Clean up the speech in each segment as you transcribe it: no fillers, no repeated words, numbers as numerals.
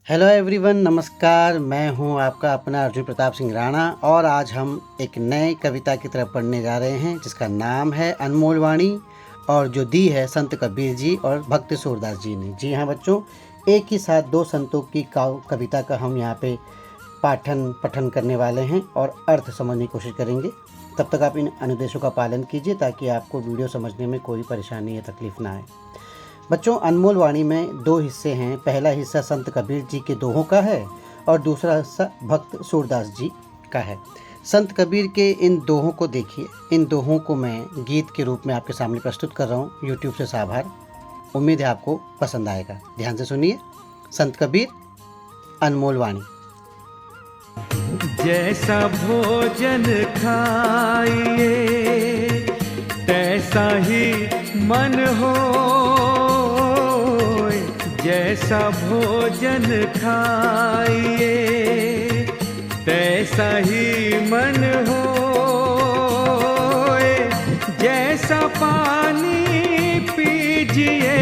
Hello everyone, नमस्कार। मैं हूं आपका अपना अर्जुन प्रताप सिंह राणा और आज हम एक नए कविता की तरफ पढ़ने जा रहे हैं जिसका नाम है अनमोल वाणी और जो दी है संत कबीर जी और भक्त सूरदास जी ने। जी हाँ बच्चों, एक ही साथ दो संतों की कविता का हम यहाँ पे पठन करने वाले हैं और अर्थ समझने की कोशिश करेंगे। तब तक आप इन अनुदेशों का पालन कीजिए ताकि आपको वीडियो समझने में कोई परेशानी या तकलीफ़ ना आए। बच्चों, अनमोल वाणी में दो हिस्से हैं। पहला हिस्सा संत कबीर जी के दोहों का है और दूसरा हिस्सा भक्त सूरदास जी का है। संत कबीर के इन दोहों को देखिए। इन दोहों को मैं गीत के रूप में आपके सामने प्रस्तुत कर रहा हूँ यूट्यूब से साभार। उम्मीद है आपको पसंद आएगा। ध्यान से सुनिए। संत कबीर, अनमोल वाणी। जैसा भोजन खाइए तैसा ही मन हो, जैसा भोजन खाइए तैसा ही मन हो, जैसा पानी पीजिए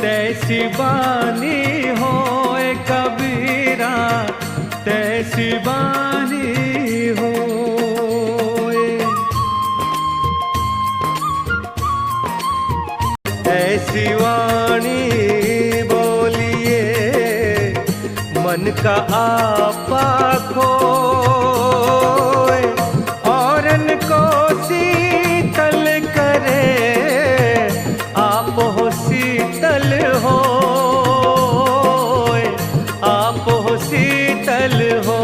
तैसी बानी हो कबीरा, तैसी बानी हो। ऐसी वाणी बोलिए मन का आपा खोए, औरन को शीतल करे आप हो शीतल हो, आप हो शीतल हो।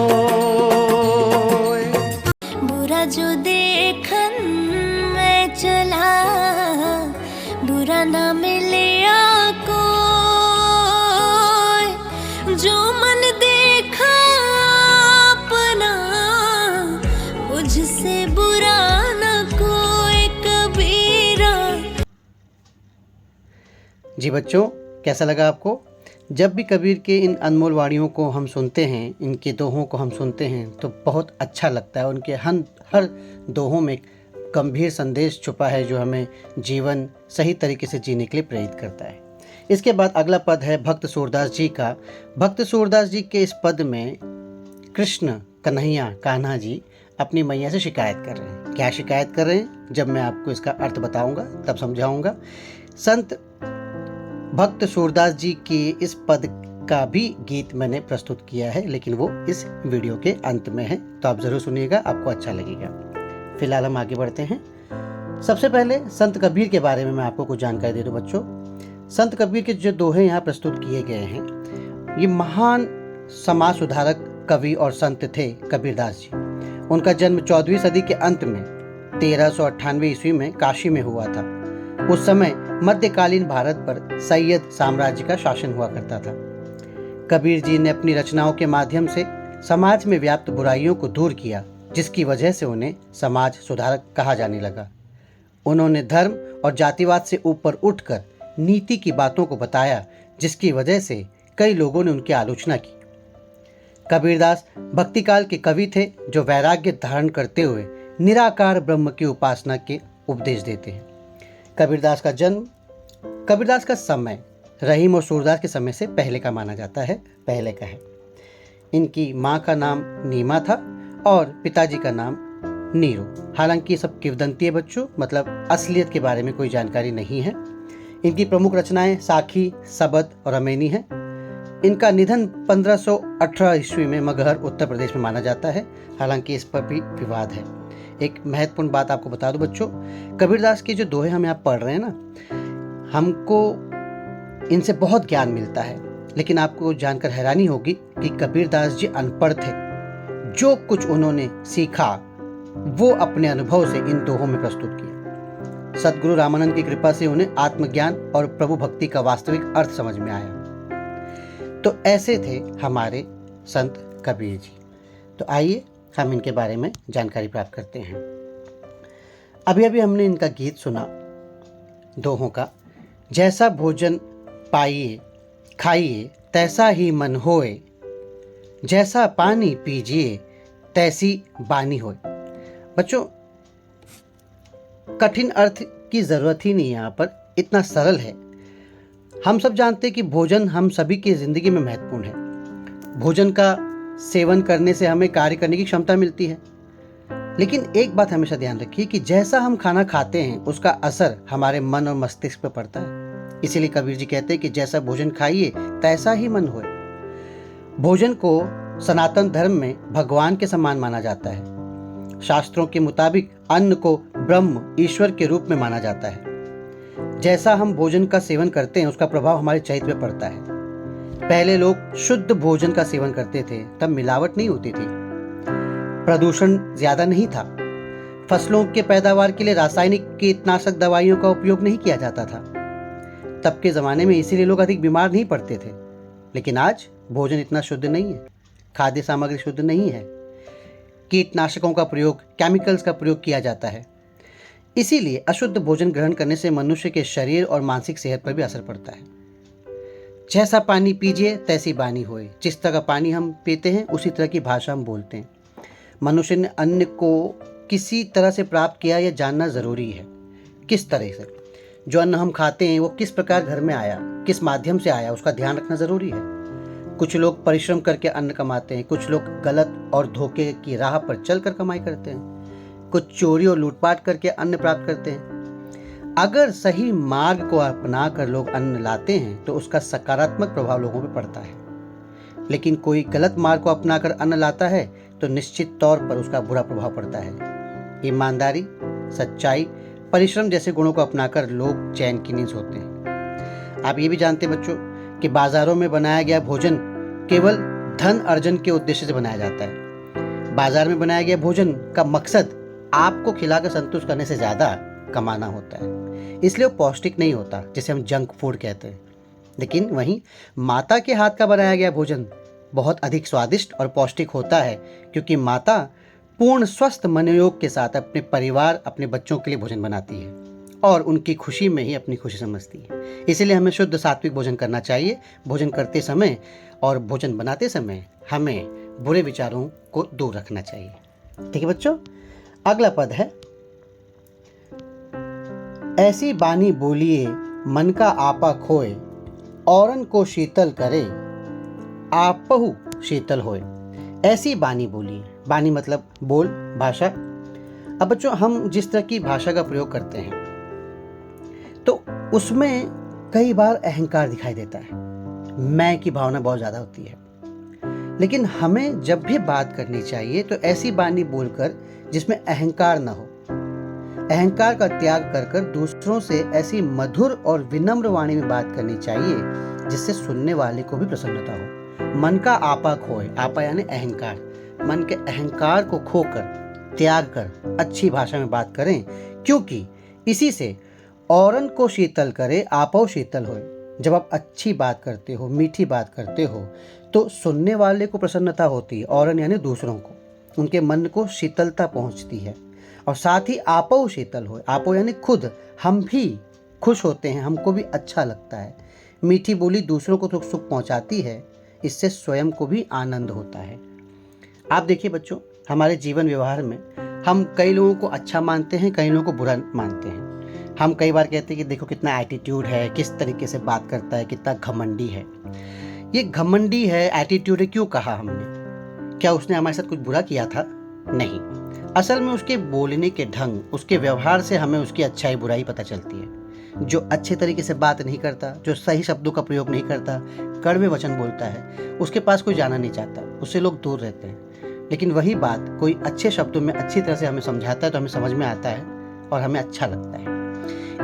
बुरा जो देखन में चला बुरा ना मिले को, जो मन देखा अपना मुझसे बुरा न कोई कबीरा। जी बच्चों, कैसा लगा आपको? जब भी कबीर के इन अनमोल वाणियों को हम सुनते हैं, इनके दोहों को हम सुनते हैं तो बहुत अच्छा लगता है। उनके हर दोहों में गंभीर संदेश छुपा है जो हमें जीवन सही तरीके से जीने के लिए प्रेरित करता है। इसके बाद अगला पद है भक्त सूरदास जी का। भक्त सूरदास जी के इस पद में कृष्ण कन्हैया कान्हा जी अपनी मैया से शिकायत कर रहे हैं। क्या शिकायत कर रहे हैं, जब मैं आपको इसका अर्थ बताऊंगा तब समझाऊंगा। संत भक्त सूरदास जी के इस पद का भी गीत मैंने प्रस्तुत किया है, लेकिन वो इस वीडियो के अंत में है, तो आप ज़रूर सुनिएगा, आपको अच्छा लगेगा। फिलहाल हम आगे बढ़ते हैं। सबसे पहले संत कबीर के बारे में मैं आपको कुछ जानकारी दे दूं बच्चों। संत कबीर के जो दोहे यहाँ प्रस्तुत किए गए हैं, ये महान समाज सुधारक कवि और संत थे कबीरदास जी। उनका जन्म 14वीं सदी के अंत में 1398 ईस्वी में काशी में हुआ था। उस समय मध्यकालीन भारत पर सैयद साम्राज्य का शासन हुआ करता था। कबीर जी ने अपनी रचनाओं के माध्यम से समाज में व्याप्त बुराइयों को दूर किया, जिसकी वजह से उन्हें समाज सुधारक कहा जाने लगा। उन्होंने धर्म और जातिवाद से ऊपर उठकर नीति की बातों को बताया, जिसकी वजह से कई लोगों ने उनकी आलोचना की। कबीरदास भक्तिकाल के कवि थे जो वैराग्य धारण करते हुए निराकार ब्रह्म की उपासना के उपदेश देते हैं। कबीरदास का समय रहीम और सूरदास के समय से पहले का माना जाता है, पहले का है। इनकी माँ का नाम नीमा था और पिताजी का नाम नीरू। हालांकि ये सब किंवदंती है बच्चों, मतलब असलियत के बारे में कोई जानकारी नहीं है। इनकी प्रमुख रचनाएं साखी, सबद और अमेनी हैं। इनका निधन 1518 ईस्वी में मगहर उत्तर प्रदेश में माना जाता है। हालांकि इस पर भी विवाद है। एक महत्वपूर्ण बात आपको बता दूं बच्चों, कबीरदास के जो दोहे हम यहाँ पढ़ रहे हैं ना, हमको इनसे बहुत ज्ञान मिलता है, लेकिन आपको जानकर हैरानी होगी कि कबीरदास जी अनपढ़ थे। जो कुछ उन्होंने सीखा वो अपने अनुभव से इन दोहों में प्रस्तुत किया। सद्गुरु रामानंद की कृपा से उन्हें आत्मज्ञान और प्रभु भक्ति का वास्तविक अर्थ समझ में आया। तो ऐसे थे हमारे संत कबीर जी। तो आइए हम इनके बारे में जानकारी प्राप्त करते हैं। अभी अभी हमने इनका गीत सुना दोहों का। जैसा भोजन पाइए खाइए तैसा ही मन होए, जैसा पानी पीजिए तैसी बानी होए। बच्चों, कठिन अर्थ की ज़रूरत ही नहीं, यहाँ पर इतना सरल है। हम सब जानते हैं कि भोजन हम सभी की ज़िंदगी में महत्वपूर्ण है। भोजन का सेवन करने से हमें कार्य करने की क्षमता मिलती है। लेकिन एक बात हमेशा ध्यान रखिए कि जैसा हम खाना खाते हैं उसका असर हमारे मन और मस्तिष्क पर पड़ता है। इसीलिए कबीर जी कहते हैं कि जैसा भोजन खाइए तैसा ही मन होए। भोजन को सनातन धर्म में भगवान के समान माना जाता है। शास्त्रों के मुताबिक अन्न को ब्रह्म ईश्वर के रूप में माना जाता है। जैसा हम भोजन का सेवन करते हैं उसका प्रभाव हमारे चरित्र पर पड़ता है। पहले लोग शुद्ध भोजन का सेवन करते थे, तब मिलावट नहीं होती थी, प्रदूषण ज्यादा नहीं था, फसलों के पैदावार के लिए रासायनिक कीटनाशक दवाइयों का उपयोग नहीं किया जाता था। तब के ज़माने में इसीलिए लोग अधिक बीमार नहीं पड़ते थे। लेकिन आज भोजन इतना शुद्ध नहीं है, खाद्य सामग्री शुद्ध नहीं है, कीटनाशकों का प्रयोग, केमिकल्स का प्रयोग किया जाता है। इसीलिए अशुद्ध भोजन ग्रहण करने से मनुष्य के शरीर और मानसिक सेहत पर भी असर पड़ता है। जैसा पानी पीजिए तैसी बानी होए। जिस तरह का पानी हम पीते हैं उसी तरह की भाषा हम बोलते हैं। मनुष्य ने अन्न को किसी तरह से प्राप्त किया यह जानना ज़रूरी है। किस तरह से जो अन्न हम खाते हैं वो किस प्रकार घर में आया, किस माध्यम से आया, उसका ध्यान रखना ज़रूरी है। कुछ लोग परिश्रम करके अन्न कमाते हैं, कुछ लोग गलत और धोखे की राह पर चलकर कमाई करते हैं, कुछ चोरी और लूटपाट करके अन्न प्राप्त करते हैं। अगर सही मार्ग को अपना कर लोग अन्न लाते हैं तो उसका सकारात्मक प्रभाव लोगों पर पड़ता है। लेकिन कोई गलत मार्ग को अपनाकर अन्न लाता है तो निश्चित तौर पर उसका बुरा प्रभाव पड़ता है। ईमानदारी, सच्चाई, परिश्रम जैसे गुणों को अपनाकर लोग चैन की नींद सोते हैं। आप ये भी जानते हैं बच्चों कि बाजारों में बनाया गया भोजन केवल धन अर्जन के उद्देश्य से बनाया जाता है। बाजार में बनाया गया भोजन का मकसद आपको खिलाकर संतुष्ट करने से ज़्यादा कमाना होता है, इसलिए वो पौष्टिक नहीं होता, जिसे हम जंक फूड कहते हैं। लेकिन वहीं माता के हाथ का बनाया गया भोजन बहुत अधिक स्वादिष्ट और पौष्टिक होता है, क्योंकि माता पूर्ण स्वस्थ मनोयोग के साथ अपने परिवार, अपने बच्चों के लिए भोजन बनाती है और उनकी खुशी में ही अपनी खुशी समझती है। इसलिए हमें शुद्ध सात्विक भोजन करना चाहिए। भोजन करते समय और भोजन बनाते समय हमें बुरे विचारों को दूर रखना चाहिए। ठीक है बच्चों, अगला पद है, ऐसी बानी बोलिए मन का आपा खोए, औरन को शीतल करे आपहु शीतल होए। ऐसी बानी बोलिए। बानी मतलब बोल, भाषा। अब बच्चों हम जिस तरह की भाषा का प्रयोग करते हैं तो उसमें कई बार अहंकार दिखाई देता है, मैं की भावना बहुत ज़्यादा होती है। लेकिन हमें जब भी बात करनी चाहिए तो ऐसी बानी बोलकर जिसमें अहंकार न हो। अहंकार का त्याग कर कर दूसरों से ऐसी मधुर और विनम्र वाणी में बात करनी चाहिए जिससे सुनने वाले को भी प्रसन्नता हो। मन का आपा खोए, आपा यानी अहंकार, मन के अहंकार को खोकर, त्याग कर अच्छी भाषा में बात करें, क्योंकि इसी से औरन को शीतल करे आपो शीतल होए। जब आप अच्छी बात करते हो, मीठी बात करते हो तो सुनने वाले को प्रसन्नता होती है, औरन यानी दूसरों को, उनके मन को शीतलता पहुंचती है। और साथ ही आपो शीतल होए, आपो यानी खुद, हम भी खुश होते हैं, हमको भी अच्छा लगता है। मीठी बोली दूसरों को तो सुख पहुंचाती है, इससे स्वयं को भी आनंद होता है। आप देखिए बच्चों, हमारे जीवन व्यवहार में हम कई लोगों को अच्छा मानते हैं, कई लोगों को बुरा मानते हैं। हम कई बार कहते हैं कि देखो कितना एटीट्यूड है, किस तरीके से बात करता है, कितना घमंडी है। ये घमंडी है, एटीट्यूड है क्यों कहा हमने? क्या उसने हमारे साथ कुछ बुरा किया था? नहीं, असल में उसके बोलने के ढंग, उसके व्यवहार से हमें उसकी अच्छाई बुराई पता चलती है। जो अच्छे तरीके से बात नहीं करता, जो सही शब्दों का प्रयोग नहीं करता, कड़वे वचन बोलता है, उसके पास कोई जाना नहीं चाहता, उससे लोग दूर रहते हैं। लेकिन वही बात कोई अच्छे शब्दों में अच्छी तरह से हमें समझाता है तो हमें समझ में आता है और हमें अच्छा लगता है।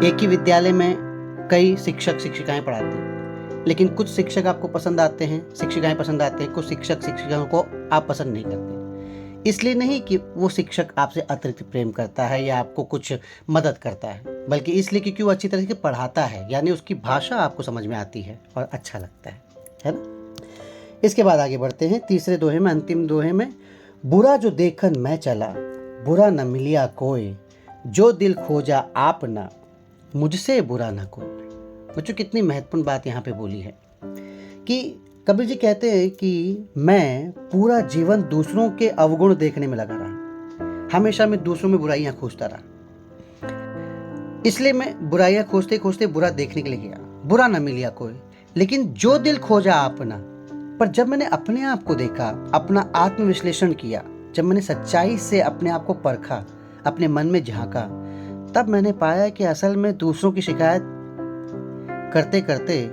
एक ही विद्यालय में कई शिक्षक शिक्षिकाएं पढ़ाते हैं, लेकिन कुछ शिक्षक आपको पसंद आते हैं, शिक्षिकाएं पसंद आते हैं, कुछ शिक्षक शिक्षिकाओं को आप पसंद नहीं करते। इसलिए नहीं कि वो शिक्षक आपसे अतिरिक्त प्रेम करता है या आपको कुछ मदद करता है, बल्कि इसलिए क्योंकि वो अच्छी तरह से पढ़ाता है, यानी उसकी भाषा आपको समझ में आती है और अच्छा लगता है ना। इसके बाद आगे बढ़ते हैं तीसरे दोहे में, अंतिम दोहे में, बुरा जो देखन मैं चला, बुरा न मिलिया कोई, जो दिल खोजा आप ना, मुझसे बुरा ना कोई। बच्चों कितनी महत्वपूर्ण बात यहाँ पे बोली है कि कबीर जी कहते हैं कि मैं पूरा जीवन दूसरों के अवगुण देखने में लगा रहा, हमेशा मैं दूसरों में बुराइयां खोजता रहा, इसलिए मैं बुराइयां खोजते खोजते बुरा देखने के लिए गया। बुरा न मिलिया कोई, लेकिन जो दिल खोजा अपना। पर जब मैंने अपने आप को देखा, अपना आत्मविश्लेषण किया, जब मैंने सच्चाई से अपने आप को परखा, अपने मन में झांका, तब मैंने पाया कि असल में दूसरों की शिकायत करते करते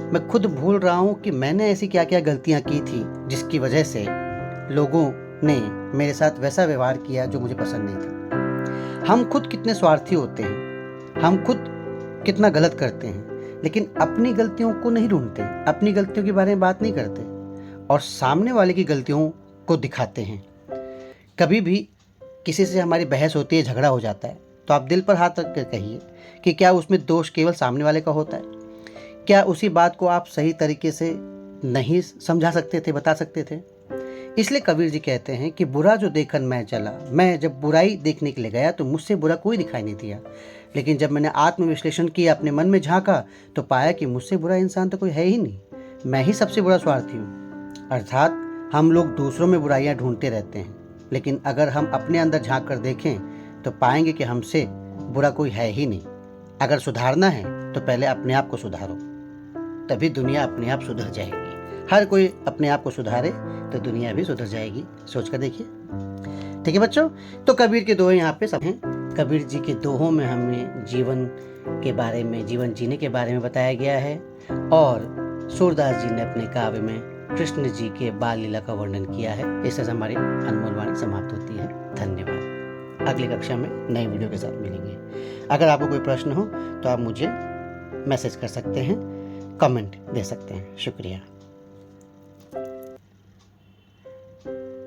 मैं खुद भूल रहा हूँ कि मैंने ऐसी क्या क्या गलतियाँ की थी जिसकी वजह से लोगों ने मेरे साथ वैसा व्यवहार किया जो मुझे पसंद नहीं था। हम खुद कितने स्वार्थी होते हैं, हम खुद कितना गलत करते हैं, लेकिन अपनी गलतियों को नहीं ढूंढते, अपनी गलतियों के बारे में बात नहीं करते और सामने वाले की गलतियों को दिखाते हैं। कभी भी किसी से हमारी बहस होती है, झगड़ा हो जाता है, तो आप दिल पर हाथ रख कर कहिए कि क्या उसमें दोष केवल सामने वाले का होता है? क्या उसी बात को आप सही तरीके से नहीं समझा सकते थे, बता सकते थे? इसलिए कबीर जी कहते हैं कि बुरा जो देखन मैं चला, मैं जब बुराई देखने के लिए गया तो मुझसे बुरा कोई दिखाई नहीं दिया, लेकिन जब मैंने आत्मविश्लेषण किया, अपने मन में झांका, तो पाया कि मुझसे बुरा इंसान तो कोई है ही नहीं, मैं ही सबसे बुरा स्वार्थी हूँ। अर्थात हम लोग दूसरों में बुराइयाँ ढूंढते रहते हैं, लेकिन अगर हम अपने अंदर झांक कर देखें तो पाएंगे कि हमसे बुरा कोई है ही नहीं। अगर सुधारना है तो पहले अपने आप को सुधारो, तभी दुनिया अपने आप सुधर जाएगी। हर कोई अपने आप को सुधारे तो दुनिया भी सुधर जाएगी। सोच कर देखिए। ठीक है बच्चों, तो कबीर के दोहे यहाँ पे सब हैं। कबीर जी के दोहों में हमें जीवन के बारे में, जीवन जीने के बारे में बताया गया है और सूरदास जी ने अपने काव्य में कृष्ण जी के बाल लीला का वर्णन किया है। इससे हमारी अनमोल वाणी समाप्त होती है। धन्यवाद। अगली कक्षा में नई वीडियो के साथ मिलेंगे। अगर आपको कोई प्रश्न हो तो आप मुझे मैसेज कर सकते हैं, कमेंट दे सकते हैं। शुक्रिया।